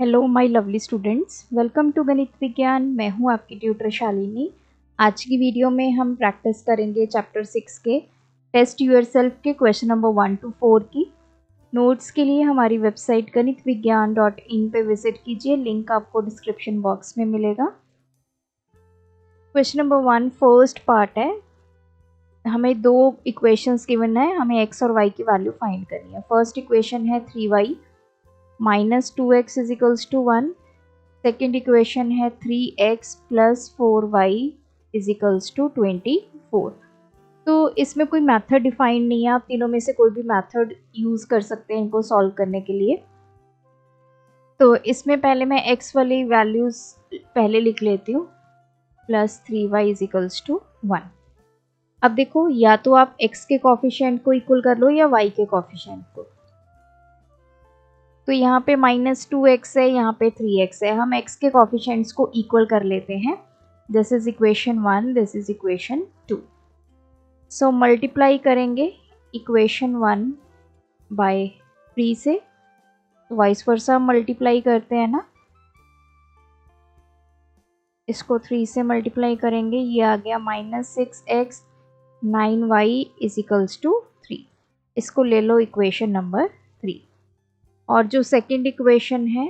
Hello my lovely students, welcome to Ganit Vigyan. मैं हूं आपकी ट्यूटर शालिनी। आज की वीडियो में हम प्रैक्टिस करेंगे चैप्टर 6 के टेस्ट योरसेल्फ के क्वेश्चन नंबर 1 to 4 की। नोट्स के लिए हमारी वेबसाइट ganitviggyan.in पे विजिट कीजिए, लिंक आपको डिस्क्रिप्शन बॉक्स में मिलेगा। क्वेश्चन नंबर 1 फर्स्ट पार्ट है। हमें दो इक्वेशंस गिवन है, हमें x और y की वैल्यू फाइंड करनी है। फर्स्ट इक्वेशन है 3y minus 2x is equals to 1। Second equation है 3x plus 4y is equals to 24। तो इसमें कोई मेथड डिफाइंड नहीं है, आप तीनों में से कोई भी मेथड यूज़ कर सकते हैं इनको सॉल्व करने के लिए। तो इसमें पहले मैं x वाली वैल्यूज़ पहले लिख लेती हूँ, plus 3y is equals to 1। अब देखो, या तो आप x के कॉफिशिएंट को इक्वल कर लो या y के कॉफिशिएंट को। तो यहाँ पे माइनस 2x है, यहाँ पे 3x है। हम x के कॉफिशिएंट्स को इक्वल कर लेते हैं। This is equation 1, this is equation 2। So multiply करेंगे इक्वेशन 1 बाय 3 से, वाइस वर्सा मल्टीप्लाई करते हैं ना। इसको 3 से मल्टीप्लाई करेंगे, ये आ गया minus 6x 9y is equals to 3। इसको ले लो इक्वेशन नंबर 3। और जो सेकेंड इक्वेशन है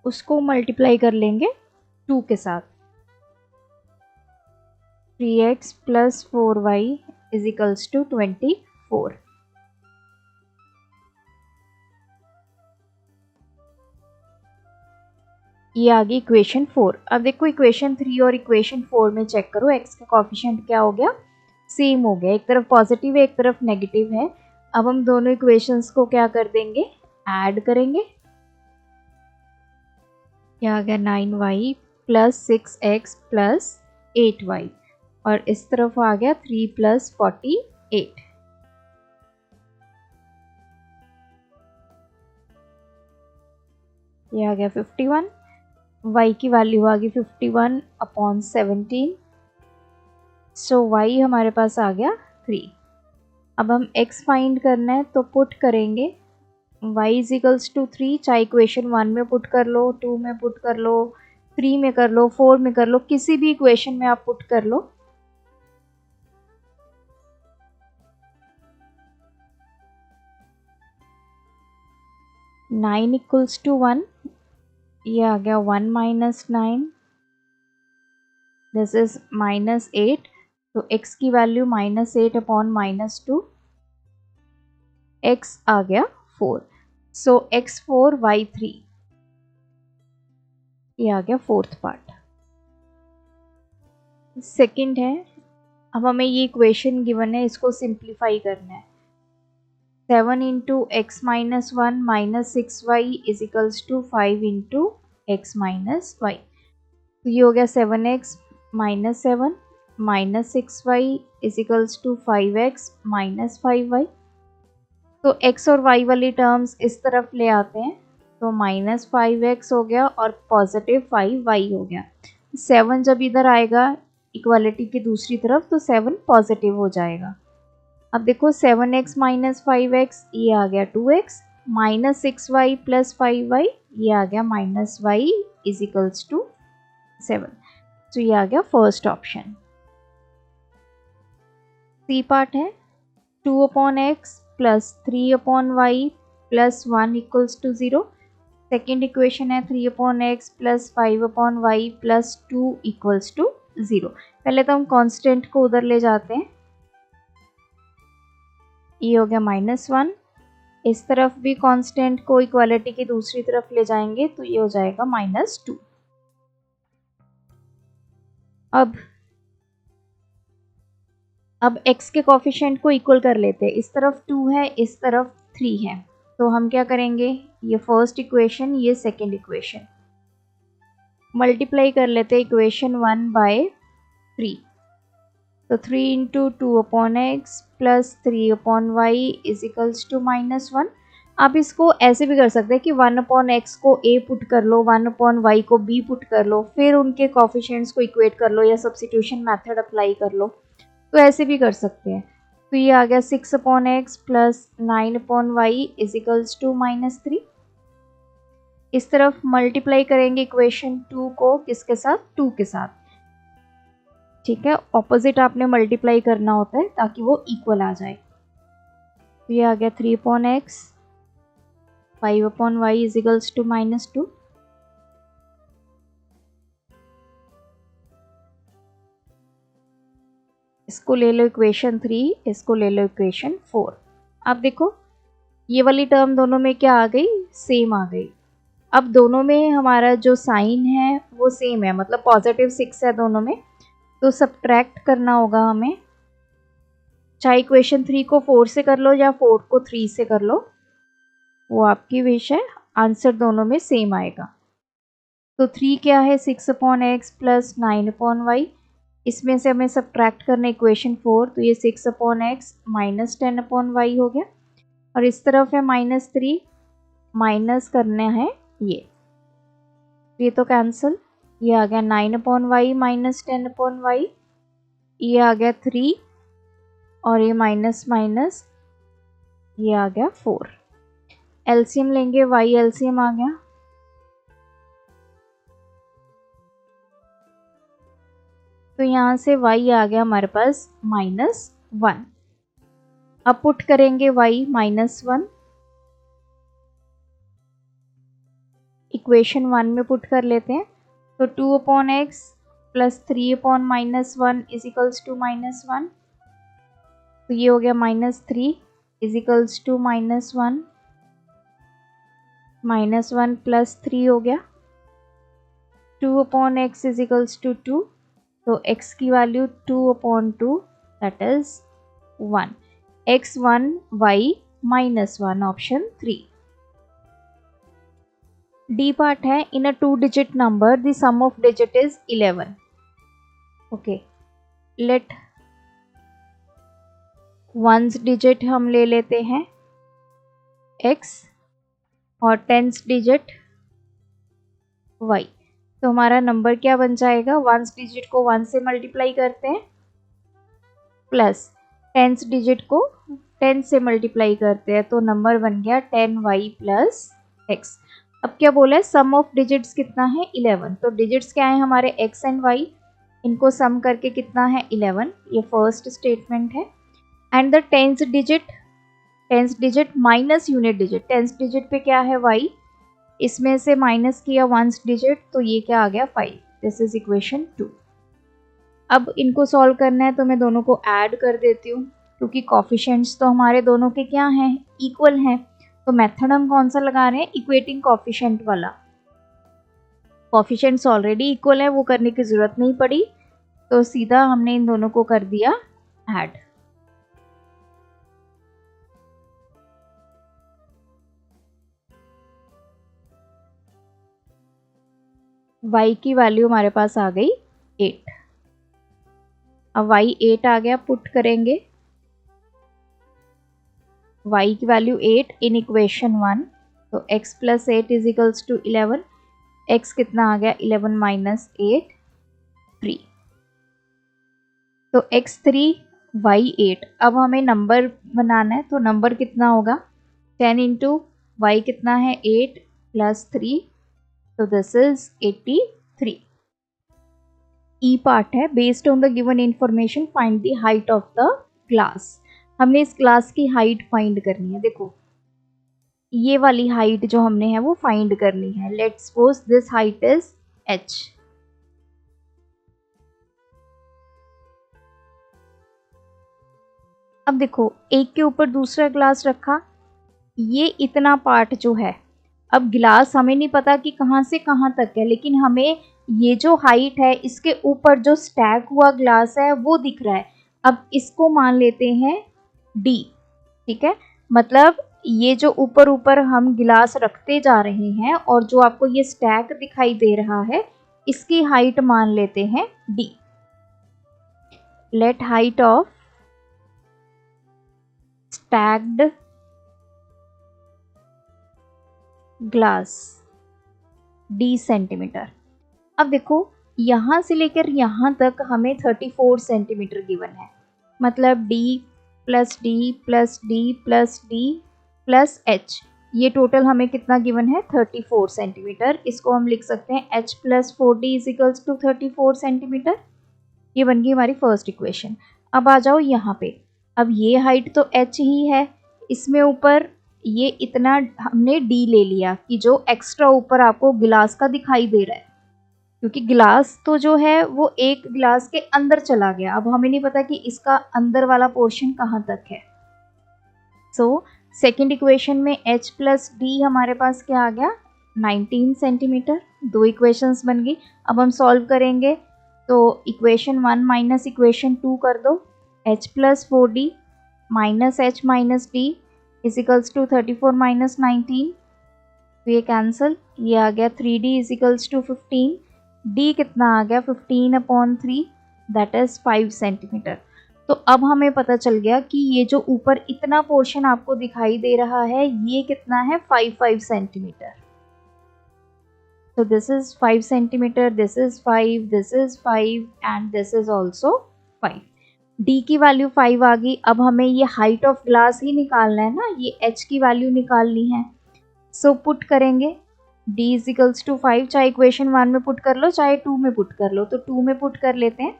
उसको मल्टीप्लाई कर लेंगे 2 के साथ। 3x plus 4y is equals to 24। ये आ गई इक्वेशन 4। अब देखो इक्वेशन 3 और इक्वेशन 4 में चेक करो, x का कॉफिशिएंट क्या हो गया, सेम हो गया। एक तरफ पॉजिटिव है, एक तरफ नेगेटिव है। अब हम दोनों इक्वेशंस को क्या कर देंगे, ऐड करेंगे। क्या आ गया 9y plus 6x plus 8y, और इस तरफ आ गया 3 प्लस 48। ये आ गया 51। y की वैल्यू आ गई 51 अपॉन 17। सो y हमारे पास आ गया 3। अब हम x फाइंड करना है, तो पुट करेंगे y इज इक्वल्स टू 3। चाहे इक्वेशन 1 में पुट कर लो, 2 में पुट कर लो, 3 में कर लो, 4 में कर लो, किसी भी इक्वेशन में आप पुट कर लो। नाइन इक्वल्स टू 1, ये आ गया 1 माइनस 9, दिस इज माइनस 8। तो x की value minus 8 upon minus 2, x आ गया 4। सो x4 y3, ये आ गया फोर्थ पार्ट। सेकंड है, अब हमें ये इक्वेशन गिवन है, इसको सिंप्लीफाई करना है। 7 into X minus 1 minus 6y is equals to 5 into X minus Y. तो ये हो गया 7x minus 7 minus 6y is equals to 5x minus 5y। तो x और y वाली टर्म्स इस तरफ ले आते हैं, तो माइनस 5x हो गया और पॉजिटिव 5y हो गया। 7 जब इधर आएगा इक्वालिटी की दूसरी तरफ, तो 7 पॉजिटिव हो जाएगा। अब देखो 7x माइनस 5x, ये आ गया 2x minus 6y plus 5y, ये आ गया minus y is equals to 7। तो ये आ गया फर्स्ट ऑप्शन। सी पार्ट है 2 upon x plus 3 upon y plus 1 equals to 0। Second equation है 3 upon x plus 5 upon y plus 2 equals to 0। पहले तो हम कांस्टेंट को उधर ले जाते हैं, ये हो गया माइनस 1। इस तरफ भी कांस्टेंट को इक्वालिटी की दूसरी तरफ ले जाएंगे, तो ये हो जाएगा माइनस 2। अब x के कॉफिशिएंट को इक्वल कर लेते हैं। इस तरफ 2 है, इस तरफ 3 है, तो हम क्या करेंगे, ये फर्स्ट इक्वेशन, ये सेकेंड इक्वेशन मल्टीप्लाई कर लेते हैं इक्वेशन 1 बाय 3। तो 3 into 2 upon x plus 3 upon y is equals to minus 1। आप इसको ऐसे भी कर सकते हैं कि 1 अपॉन एक्स को a पुट कर लो, 1 अपॉन वाई को b पुट कर लो, फिर उनके कॉफिशिएंट्स को इक्वेट कर लो या सब्स्टिट्यूशन मेथड अप्लाई कर लो, तो ऐसे भी कर सकते हैं। तो ये आ गया 6 upon x plus 9 upon y is equals to minus 3। इस तरफ मल्टीप्लाई करेंगे इक्वेशन 2 को किसके साथ, 2 के साथ, ठीक है। ऑपोजिट आपने मल्टीप्लाई करना होता है ताकि वो इक्वल आ जाए। तो ये आ गया 3/x 5/y is equals to -2। इसको ले लो इक्वेशन 3, इसको ले लो इक्वेशन 4। अब देखो ये वाली टर्म दोनों में क्या आ गई, सेम आ गई। अब दोनों में हमारा जो साइन है वो सेम है, मतलब +6 है दोनों में, तो सब्ट्रैक्ट करना होगा हमें। चाहे इक्वेशन 3 को 4 से कर लो या 4 को 3 से कर लो, वो आपकी विश है, आंसर दोनों में सेम आएगा। तो 3 क्या है, 6/x प्लस 9/y, इसमें से हमें सब्ट्रैक्ट करना इक्वेशन 4, तो ये 6/x माइनस 10/y हो गया। और इस तरफ है -3, माइनस करना है ये तो कैंसिल, ये आ गया 9/y माइनस 10/y, ये आ गया 3 और ये माइनस माइनस ये आ गया 4। एलसीएम लेंगे, y एलसीएम आ गया, तो यहाँ से y आ गया हमारे पास -1। अब पुट करेंगे y -1 इक्वेशन 1 में पुट कर लेते हैं, तो 2/x plus 3/-1 is equals to -1, तो ये हो गया -3 इज इक्वल्स टू -1, -1 प्लस 3 हो गया, 2/x इज इक्वल्स टू 2, तो x की value 2/2 that is 1, x1 y -1 option 3। D part है, in a 2 digit number the sum of digit is 11। Okay, let ones digit हम ले लेते हैं x और टेंस डिजिट y, तो हमारा नंबर क्या बन जाएगा, वंस डिजिट को 1 से मल्टीप्लाई करते हैं प्लस टेंस डिजिट को 10 से मल्टीप्लाई करते हैं, तो नंबर बन गया 10y प्लस x। अब क्या बोला है, सम ऑफ डिजिट्स कितना है 11, तो डिजिट्स क्या है हमारे x एंड y, इनको सम करके कितना है 11, ये फर्स्ट स्टेटमेंट है। And the tens digit minus unit digit, tens digit पे क्या है y, इसमें से माइनस किया वंस डिजिट, तो ये क्या आ गया 5। This is equation 2। अब इनको सॉल्व करना है तो मैं दोनों को ऐड कर देती हूँ, क्योंकि कॉफिशिएंट्स तो हमारे दोनों के क्या हैं, इक्वल हैं। तो मेथड हम कौन सा लगा रहे हैं, इक्वेटिंग कॉफिशिएंट वाला। कॉफिशिएंट्स ऑलरेडी इक्वल है, वो करने की जरूरत नहीं पड़ी, तो सीधा हमने इन दोनों को कर दिया ऐड। y की वैल्यू हमारे पास आ गई 8। अब y 8 आ गया, पुट करेंगे y की वैल्यू 8 इन इक्वेशन 1, तो x plus 8 is equals to 11, x कितना आ गया 11 माइनस 8 3, तो x3 y8। अब हमें नंबर बनाना है, तो नंबर कितना होगा 10 इंटू y कितना है 8 प्लस 3, तो दिस इज 83। ई पार्ट है, based on the given information find the height of the glass. हमने इस ग्लास की हाइट फाइंड करनी है। देखो ये वाली हाइट जो हमने है वो फाइंड करनी है। Let's suppose this height is h। अब देखो एक के ऊपर दूसरा ग्लास रखा, ये इतना पार्ट जो है, अब ग्लास हमें नहीं पता कि कहाँ से कहाँ तक है, लेकिन हमें ये जो हाइट है इसके ऊपर जो स्टैक हुआ ग्लास है वो दिख रहा है। अब इसको मान लेते हैं d, ठीक है। मतलब ये जो ऊपर ऊपर हम गिलास रखते जा रहे हैं और जो आपको ये स्टैक दिखाई दे रहा है, इसकी हाइट मान लेते हैं d। Let height of stacked glass d centimetre. अब देखो यहाँ से लेकर यहाँ तक हमें 34 सेंटीमीटर गिवन है, मतलब d plus d plus d plus d plus h, ये टोटल हमें कितना गिवन है 34 सेंटीमीटर। इसको हम लिख सकते हैं h plus 4d is equals to 34 centimetre. ये बन गई हमारी फर्स्ट इक्वेशन। अब आ जाओ यहाँ पे, अब ये हाइट तो h ही है, इसमें ऊपर ये इतना हमने d ले लिया कि जो एक्स्ट्रा ऊपर आपको गिलास का दिखाई दे रहा है, क्योंकि गिलास तो जो है वो एक गिलास के अंदर चला गया। अब हमें नहीं पता कि इसका अंदर वाला पोर्शन कहाँ तक है। सो सेकेंड इक्वेशन में h प्लस डी हमारे पास क्या आ गया 19 सेंटीमीटर। दो इक्वेशंस बन गई। अब हम सॉल्व करेंगे तो इक्वेशन 1 माइनस इक्वेशन 2 कर दो। h plus 4d minus h minus d is equals to 34 minus 19, तो ये कैंसिल, ये आ गया 3d is equals to 15। d कितना आ गया 15/3 दैट इज 5 सेंटीमीटर। तो अब हमें पता चल गया कि ये जो ऊपर इतना पोर्शन आपको दिखाई दे रहा है ये कितना है 5 सेंटीमीटर। तो this is 5 centimetre, this is 5, this is 5 and this is also 5। d की वैल्यू 5 आ गई। अब हमें ये हाइट ऑफ ग्लास ही निकालना है ना, ये h की वैल्यू निकालनी है। सो पुट करेंगे d इज इक्वल्स टू 5, चाहे इक्वेशन 1 में पुट कर लो चाहे 2 में पुट कर लो, तो 2 में पुट कर लेते हैं।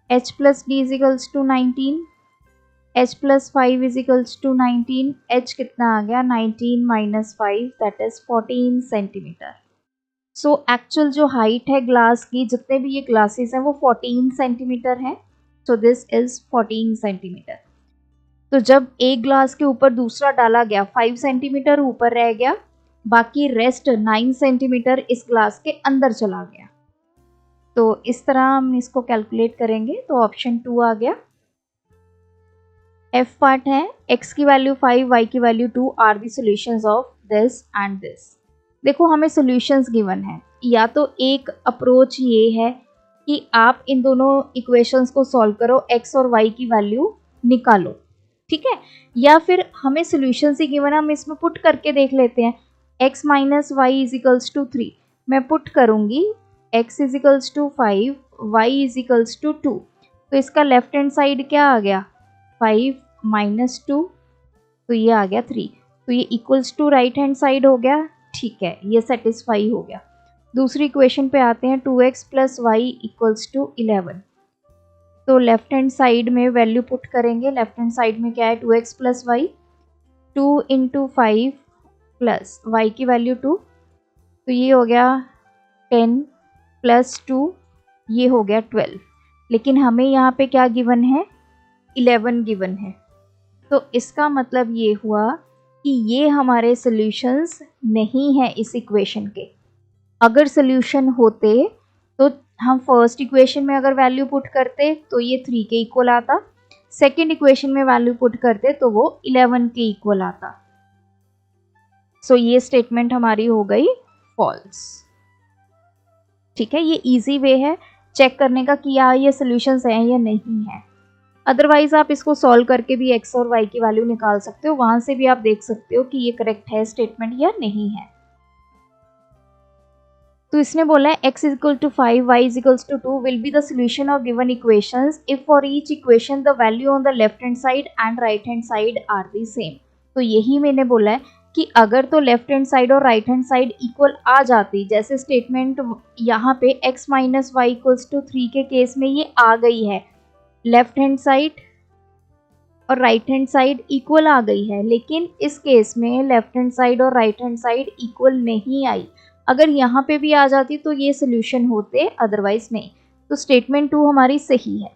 h plus d is equals to 19, h plus 5 is equals to 19, h कितना आ गया 19 minus 5 that is 14 centimetre. So actual जो हाइट है ग्लास की, जितने भी ये ग्लासेस हैं वो 14 सेंटीमीटर है। So this is 14 centimetre. तो जब एक ग्लास के ऊपर दूसरा डाला गया 5 सेंटीमीटर ऊपर रह गया, बाकी रेस्ट 9 सेंटीमीटर इस ग्लास के अंदर चला गया। तो इस तरह हम इसको कैलकुलेट करेंगे तो ऑप्शन 2 आ गया। F पार्ट है x की वैल्यू 5, y की value 2 are the solutions of this and this. देखो हमें सॉल्यूशंस गिवन है, या तो एक अप्रोच ये है कि आप इन दोनों इक्वेशंस को सॉल्व करो, x और y की वैल्यू निकालो, ठीक है, या फिर हमें सॉल्यूशंस ही गिवन है, हम इसमें पुट करके देख लेते हैं। x minus y is equals to 3, मैं पुट करूंगी x is equals to 5, y is equals to 2, तो इसका लेफ्ट हैंड साइड क्या आ गया 5 माइनस 2, तो ये आ गया 3, तो ये equals to right hand side हो गया, ठीक है, ये सेटिस्फाई हो गया। दूसरी इक्वेशन पे आते हैं, 2x plus Y equals to 11, तो लेफ्ट हैंड साइड में वैल्यू पुट करेंगे। लेफ्ट हैंड साइड में क्या है 2x plus y, 2 into 5 plus y की वैल्यू 2, तो ये हो गया 10 प्लस 2, ये हो गया 12, लेकिन हमें यहाँ पे क्या गिवन है 11 गिवन है। तो इसका मतलब ये हुआ कि ये हमारे सॉल्यूशंस नहीं है इस इक्वेशन के। अगर सॉल्यूशन होते तो हम फर्स्ट इक्वेशन में अगर वैल्यू पुट करते तो ये 3 के इक्वल आता, सेकेंड इक्वेशन में वैल्यू पुट करते तो वो 11 के इक्वल आता। सो ये स्टेटमेंट हमारी हो गई फॉल्स, ठीक है। ये इजी वे है चेक करने का कि या ये सॉल्यूशंस हैं या नहीं है। अदरवाइज आप इसको सॉल्व करके भी x और y की वैल्यू निकाल सकते हो, वहां से भी आप देख सकते हो कि ये करेक्ट है स्टेटमेंट या नहीं है। तो इसने बोला है x is equal to 5, y is equal to 2 will be the solution of given equations if for each equation the value on the left hand side and right hand side are the same. तो यही मैंने बोला है कि अगर तो left hand side और right hand side equal आ जाती, जैसे स्टेटमेंट यहाँ पे x minus y equals to 3 के केस में ये आ गई है, लेफ्ट हैंड साइड और राइट हैंड साइड इक्वल आ गई है, लेकिन इस केस में लेफ्ट हैंड साइड और राइट हैंड साइड इक्वल नहीं आई। अगर यहाँ पे भी आ जाती तो ये सोल्यूशन होते, अदरवाइज नहीं। तो स्टेटमेंट 2 हमारी सही है,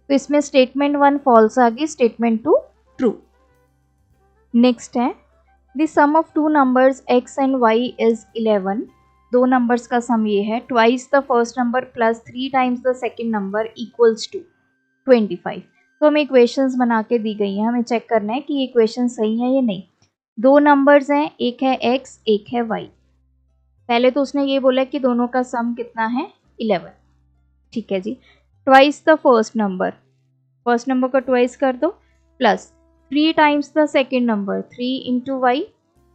तो इसमें स्टेटमेंट 1 फॉल्स आ गई, स्टेटमेंट 2 ट्रू। नेक्स्ट है the sum of two numbers x and y is 11। दो नंबर्स का सम ये है, twice the first number plus 3 times the second number equals to 25। तो हमें इक्वेशंस बना के दी गई हैं, हमें चेक करना है कि ये इक्वेशन सही है या नहीं। दो नंबर्स हैं, एक है x एक है y। पहले तो उसने ये बोला कि दोनों का सम कितना है 11, ठीक है जी। ट्वाइस द फर्स्ट नंबर का ट्वाइस कर दो, plus 3 times the second number, 3 into y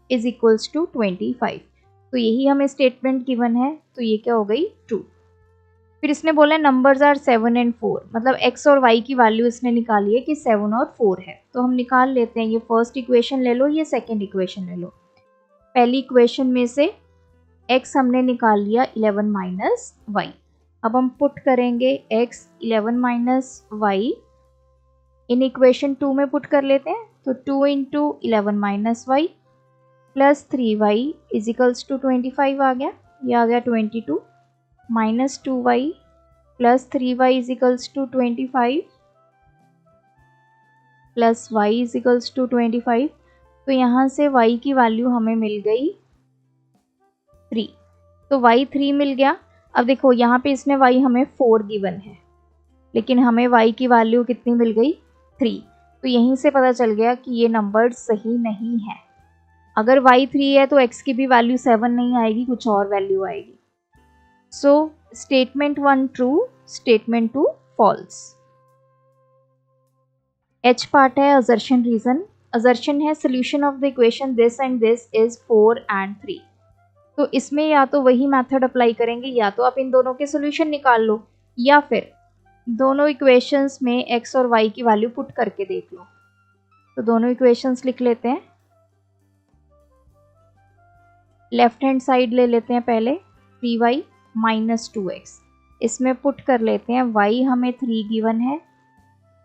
is equals to 25। तो यही हमें स्टेटमेंट गिवन है, तो ये क्या हो गई ट्रू। फिर इसने बोला नंबर्स आर 7 एंड 4, मतलब x और y की वैल्यू इसने निकाली है कि 7 और 4 है। तो हम निकाल लेते हैं, ये फर्स्ट इक्वेशन ले लो, ये सेकेंड इक्वेशन ले लो। पहली इक्वेशन में से x हमने निकाल लिया 11 माइनस वाई। अब हम पुट करेंगे x 11 minus y in equation 2 में पुट कर लेते हैं। तो 2 into 11 minus y plus 3y is equals to 25 आ गया, ये आ गया 22 minus 2y plus 3y is equals to 25 plus y is equals to 25। तो यहाँ से y की वैल्यू हमें मिल गई 3, तो y 3 मिल गया। अब देखो यहाँ पे इसमें y हमें 4 गिवन है, लेकिन हमें y की वैल्यू कितनी मिल गई 3। तो यहीं से पता चल गया कि ये नंबर सही नहीं है। अगर y 3 है तो x की भी वैल्यू 7 नहीं आएगी, कुछ और वैल्यू आएगी। So statement 1 true, statement 2 false. H part है असर्शन रीजन। असर्शन है solution of the equation this and this is 4 and 3। तो इसमें या तो वही मेथड अप्लाई करेंगे, या तो आप इन दोनों के सोल्यूशन निकाल लो, या फिर दोनों इक्वेशंस में x और y की वैल्यू पुट करके देख लो। तो दोनों इक्वेशंस लिख लेते हैं। लेफ्ट हैंड साइड ले लेते हैं पहले 3y माइनस 2x, इसमें पुट कर लेते हैं। y हमें 3 गिवन है,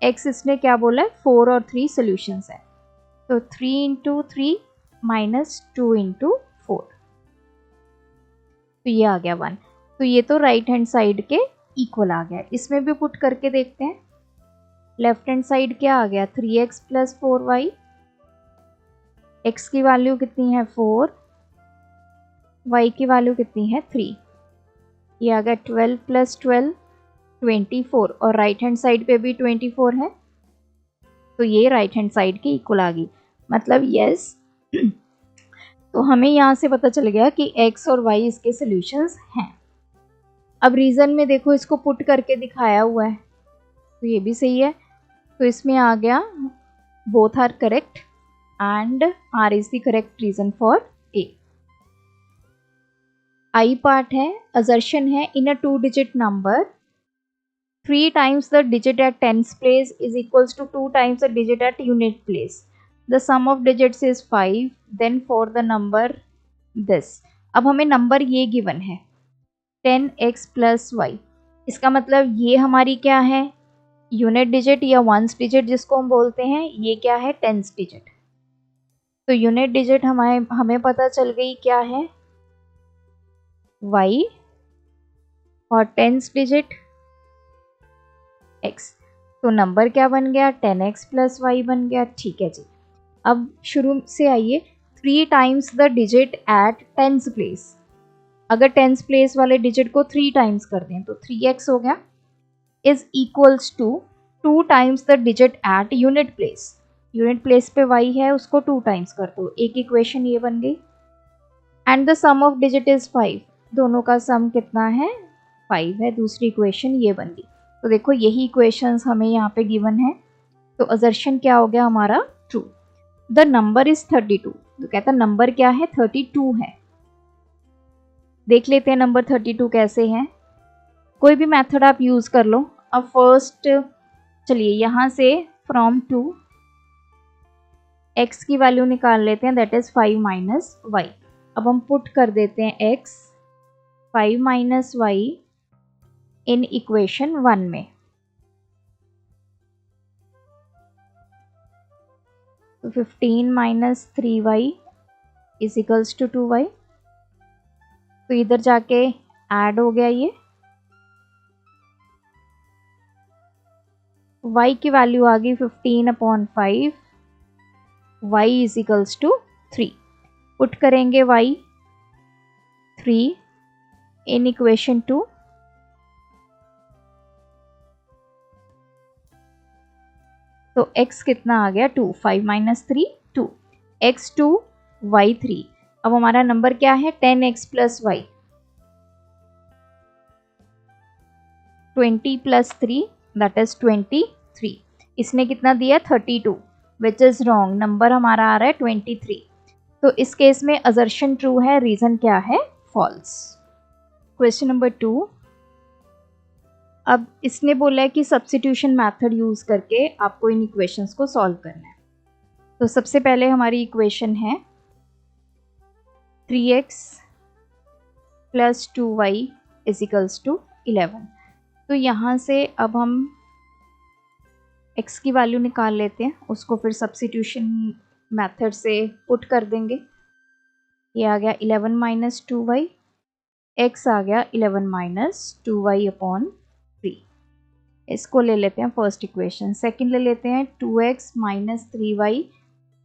x इसने क्या बोला है 4 और 3 सॉल्यूशंस है। तो 3 इंटू 3 माइनस 2 इंटू 4, तो ये आ गया 1। तो ये तो राइट हैंड साइड के इक्वल आ गया। इसमें भी पुट करके देखते हैं। लेफ्ट हैंड साइड क्या आ गया 3x प्लस 4y, x की वैल्यू कितनी है 4, y की वैल्यू कितनी है 3, ये आ गया 12 प्लस 12 24, और राइट हैंड साइड पे भी 24 है, तो ये राइट हैंड साइड की इक्वल आ गई, मतलब यस। तो हमें यहाँ से पता चल गया कि x और y इसके सॉल्यूशंस हैं। अब रीजन में देखो इसको पुट करके दिखाया हुआ है, तो ये भी सही है। तो इसमें आ गया both are correct and R is the correct reason for A। I part है असर्शन है in a 2 digit number 3 times the digit at tens place is equals to 2 times the digit at unit place. The sum of digits is 5. Then for the number this. अब हमें number ये given है 10x plus y। इसका मतलब ये हमारी क्या है यूनिट डिजिट या वंस डिजिट जिसको हम बोलते हैं, ये क्या है टेंस डिजिट। तो यूनिट डिजिट हमें पता चल गई क्या है y, और टेंस डिजिट x। तो नंबर क्या बन गया 10x प्लस वाई बन गया। ठीक है जी, अब शुरू से आइए 3 times the digit at tens place. अगर टेंस प्लेस वाले डिजिट को 3 टाइम्स कर दें तो 3x हो गया, is equals to 2 times the digit at unit place. Unit place पे y है, उसको 2 टाइम्स कर दो, एक इक्वेशन ये बन गई। And the sum of digit is 5, दोनों का सम कितना है 5 है, दूसरी इक्वेशन ये बन गई। तो देखो यही इक्वेशंस हमें यहाँ पे गिवन है, तो असर्शन क्या हो गया हमारा ट्रू। द नंबर इज 32, तो कहता नंबर क्या है 32 है। देख लेते हैं नंबर 32 कैसे है। कोई भी मेथड आप यूज कर लो। अब फर्स्ट चलिए यहाँ से फ्रॉम 2 x की वैल्यू निकाल लेते हैं, दैट इज 5 माइनस वाई। अब हम पुट कर देते हैं x 5 minus y in equation 1 में। तो 15 minus 3y is equals to 2y। तो इधर जाके ऐड हो गया ये, y की वैल्यू आ गई 15/5, y is equals to 3। Put करेंगे y 3 इन इक्वेशन 2। तो x कितना आ गया 2, 5 माइनस 3 2, x 2 y 3। अब हमारा नंबर क्या है 10x plus y, 20 plus 3 that is 23। इसने कितना दिया 32, विच इज रॉन्ग, नंबर हमारा आ रहा है 23। तो इस केस में असर्शन ट्रू है, रीजन क्या है फॉल्स। Question number 2। अब इसने बोला है कि सब्स्टिट्यूशन मेथड यूज करके आपको इन इक्वेशंस को सॉल्व करना है। तो सबसे पहले हमारी इक्वेशन है 3x plus 2y is equals to 11। तो यहाँ से अब हम x की वैल्यू निकाल लेते हैं, उसको फिर सब्स्टिट्यूशन मेथड से पुट कर देंगे। ये आ गया 11 माइनस 2y, x आ गया 11 माइनस 2y अपॉन 3। इसको ले लेते हैं फर्स्ट इक्वेशन। सेकंड ले लेते हैं 2x minus 3y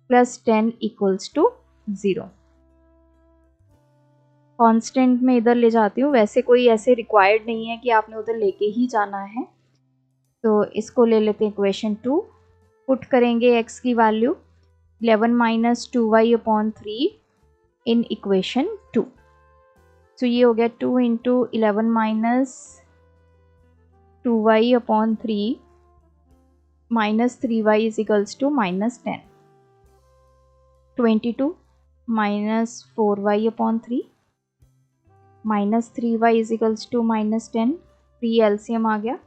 plus 10 equals to 0। Constant में इधर ले जाती हूँ, वैसे कोई ऐसे रिक्वायर्ड नहीं है कि आपने उधर लेके ही जाना है। तो इसको ले लेते हैं इक्वेशन 2, पुट करेंगे x की value 11 minus 2y upon 3 in equation 2। तो ये हो गया 2 into 11 minus 2y upon 3 minus 3y is equals to minus 10। 22 minus 4y upon 3 minus 3y is equals to minus 10। 3 LCM आ गया।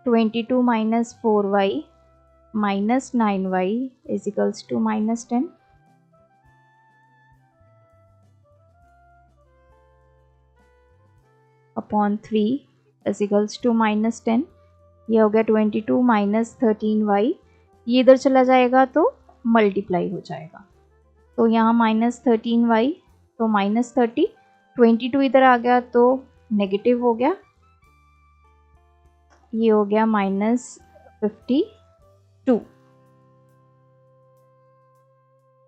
22 minus 4y minus 9y is equals to minus 10। Upon 3 is equals to minus 10। ये हो गया 22 minus 13y, ये इधर चला जाएगा तो मल्टीप्लाई हो जाएगा। तो यहाँ माइनस 13y तो माइनस 30, 22 इधर आ गया तो नेगेटिव हो गया, ये हो गया माइनस 52।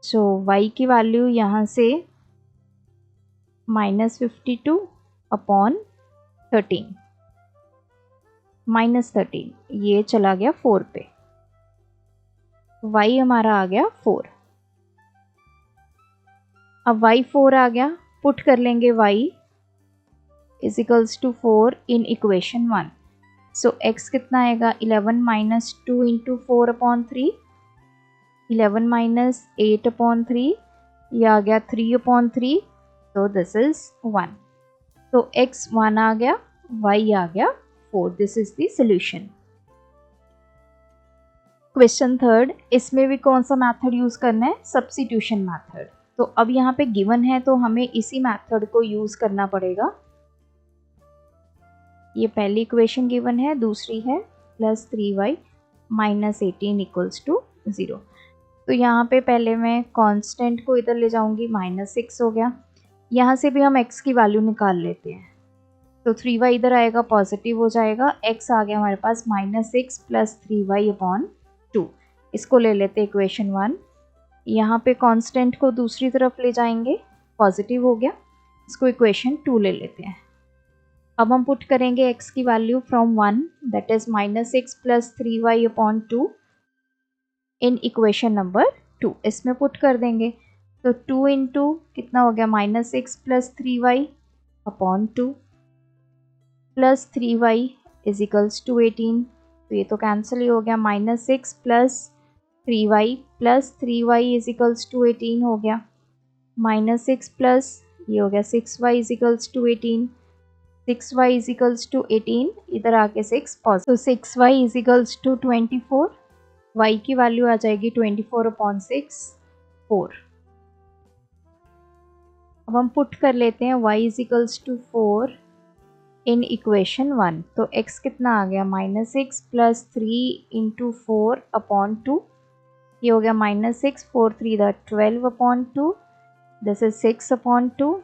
सो y की वैल्यू यहाँ से माइनस 52 अपॉन 13, माइनस 13 ये चला गया 4 पे, y हमारा आ गया 4। अब y 4 आ गया, पुट कर लेंगे y is equals to 4 in equation 1। So x कितना आएगा 11 minus 2 into 4 upon 3, 11 minus 8 upon 3, ये आ गया 3 अपॉन 3, तो दिस इज 1। तो x 1 आ गया, y आ गया 4। This is the solution. Question third, इसमें भी कौन सा मेथड यूज करना है? Substitution method. तो अब यहाँ पे गिवन है तो हमें इसी मेथड को यूज करना पड़ेगा। ये पहली इक्वेशन गिवन है, दूसरी है plus 3y minus 18 equals to 0। तो यहाँ पे पहले मैं कांस्टेंट को इधर ले जाऊंगी, माइनस 6 हो गया। यहाँ से भी हम x की वैल्यू निकाल लेते हैं, तो 3y इधर आएगा पॉजिटिव हो जाएगा, x आ गया हमारे पास माइनस 6 प्लस 3y अपॉन 2। इसको ले लेते हैं इक्वेशन 1। यहाँ पे कांस्टेंट को दूसरी तरफ ले जाएंगे, पॉजिटिव हो गया, इसको इक्वेशन 2 ले लेते हैं। अब हम पुट करेंगे x की value from 1 that is minus 6 plus 3y upon 2 in equation number 2। इसमें पुट कर देंगे तो 2 इंटू कितना हो गया minus 6 plus 3y upon 2 plus 3y is equals to 18। तो ये तो कैंसिल ही हो गया, minus 6 plus 3y is equals to 18 हो गया, माइनस 6 प्लस ये हो गया 6y is equals to 18, 6y is equals to 18, इधर आके 6 पॉजिटिव, तो 6y is equals to 24, y की वैल्यू आ जाएगी 24 अपॉन 6 4। अब हम पुट कर लेते हैं y is equals to 4 in equation 1। तो x कितना आ गया माइनस 6 प्लस 3 इंटू 4 अपॉन 2, ये हो गया minus 6, 4 3 the 12 upon 2, this is 6 upon 2।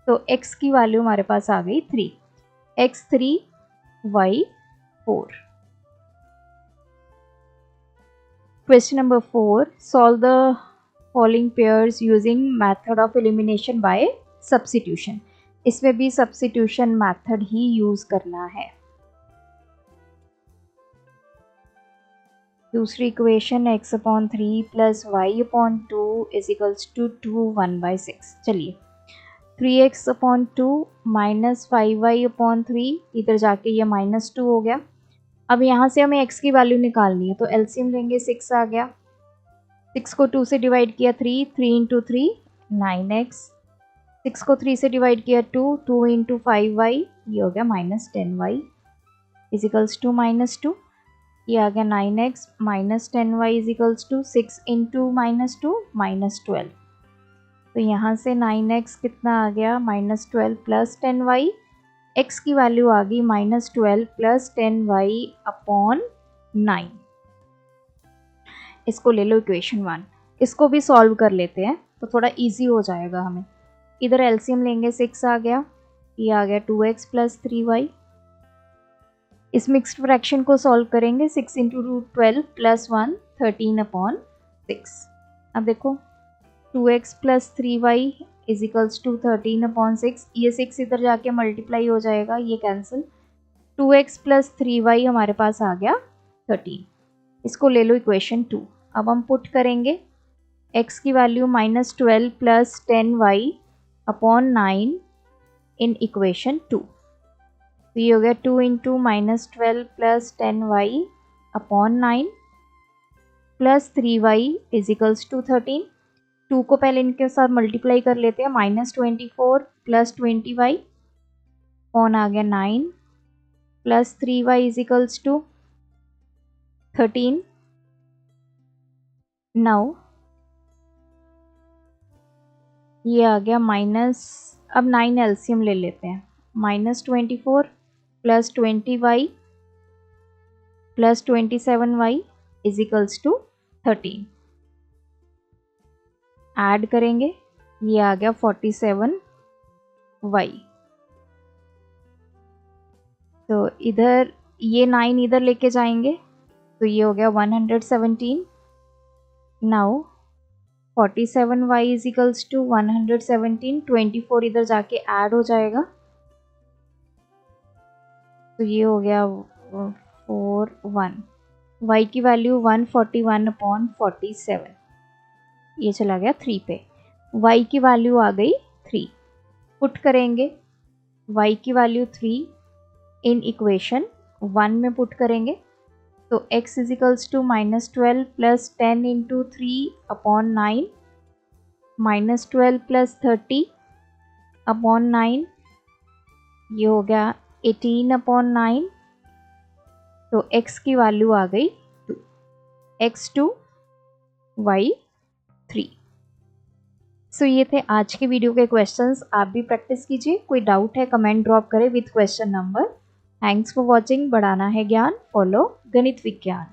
तो x की वैल्यू हमारे पास आ गई 3, x 3 y 4। Question number 4, solve the following pairs using method of elimination by substitution. इसमें भी सब्स्टिट्यूशन मेथड ही यूज करना है। दूसरी equation x upon 3 plus y upon 2 is equals to 2 1/6। चलिए 3x upon 2 minus 5y upon 3, इधर जाके ये माइनस 2 हो गया। अब यहाँ से हमें x की वैल्यू निकालनी है, तो एलसीएम लेंगे, 6 आ गया, 6 को 2 से डिवाइड किया 3, 3 इंटू 3 9x, 6 को 3 से डिवाइड किया 2, 2 इंटू 5y, ये हो गया minus 10y is equals to minus 2, ये आ गया 9x minus 10y is equals to 6 into minus 2 minus 12। तो यहाँ से 9x कितना आ गया, -12 प्लस 10y। x की वैल्यू आ गई -12 प्लस 10y अपॉन 9। इसको ले लो इक्वेशन 1। इसको भी सॉल्व कर लेते हैं तो थोड़ा इजी हो जाएगा हमें। इधर एलसीएम लेंगे, 6 आ गया, ये आ गया 2x प्लस 3y। इस मिक्स्ड फ्रैक्शन को सॉल्व करेंगे, 6 इंटू रूट 12 प्लस 1 13 अपॉन 6। अब देखो 2x plus 3y is equals to 13 upon 6। ये 6 इधर जाके मल्टीप्लाई हो जाएगा, ये कैंसिल। 2x प्लस 3y हमारे पास आ गया 13। इसको ले लो इक्वेशन 2। अब हम पुट करेंगे x की value -12 plus 10y upon 9 in equation 2। तो ये हो गया 2 into -12 plus 10y upon 9 plus 3y is equals to 13। 2 को पहले इनके साथ मल्टीप्लाई कर लेते हैं, -24 प्लस 20y अपॉन आ गया 9 plus 3y is equals to 13। Now ये आ गया माइनस, अब 9 एलसीएम ले लेते हैं, -24 plus 20y plus 27y is equals to 13। Add करेंगे, ये आ गया 47y। तो इधर ये 9 इधर लेके जाएंगे तो ये हो गया 117। Now 47y is equals to 117, 24 इधर जाके ऐड हो जाएगा तो ये हो गया 41। y की वैल्यू 141 अपॉन 47, ये चला गया 3 पे। y की वैल्यू आ गई 3। पुट करेंगे y की वैल्यू 3 इन इक्वेशन 1 में पुट करेंगे तो x is equals to -12 plus 10 into 3 upon 9 -12 plus 30 upon 9, ये हो गया 18 अपॉन 9। तो x की वैल्यू आ गई 2, x 2 y 3। सो ये थे आज के वीडियो के क्वेश्चंस। आप भी प्रैक्टिस कीजिए। कोई डाउट है कमेंट ड्रॉप करें with question number. Thanks for watching. बढ़ाना है ज्ञान, फॉलो गणित विज्ञान।